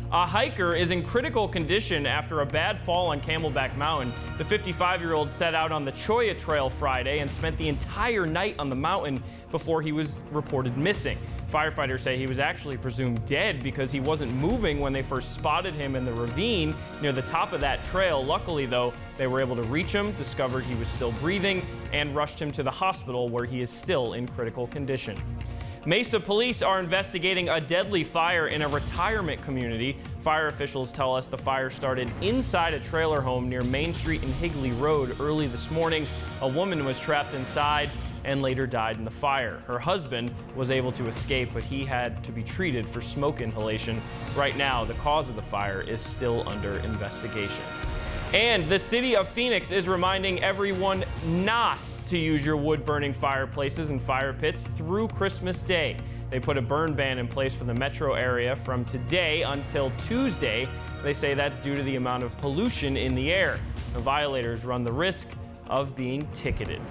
A hiker is in critical condition after a bad fall on Camelback Mountain. The 55-year-old set out on the Cholla Trail Friday and spent the entire night on the mountain before he was reported missing. Firefighters say he was actually presumed dead because he wasn't moving when they first spotted him in the ravine near the top of that trail. Luckily, though, they were able to reach him, discovered he was still breathing, and rushed him to the hospital where he is still in critical condition. Mesa police are investigating a deadly fire in a retirement community. Fire officials tell us the fire started inside a trailer home near Main Street and Higley Road early this morning. A woman was trapped inside and later died in the fire. Her husband was able to escape, but he had to be treated for smoke inhalation. Right now, the cause of the fire is still under investigation. And the city of Phoenix is reminding everyone not to use your wood-burning fireplaces and fire pits through Christmas Day. They put a burn ban in place for the metro area from today until Tuesday. They say that's due to the amount of pollution in the air. The violators run the risk of being ticketed.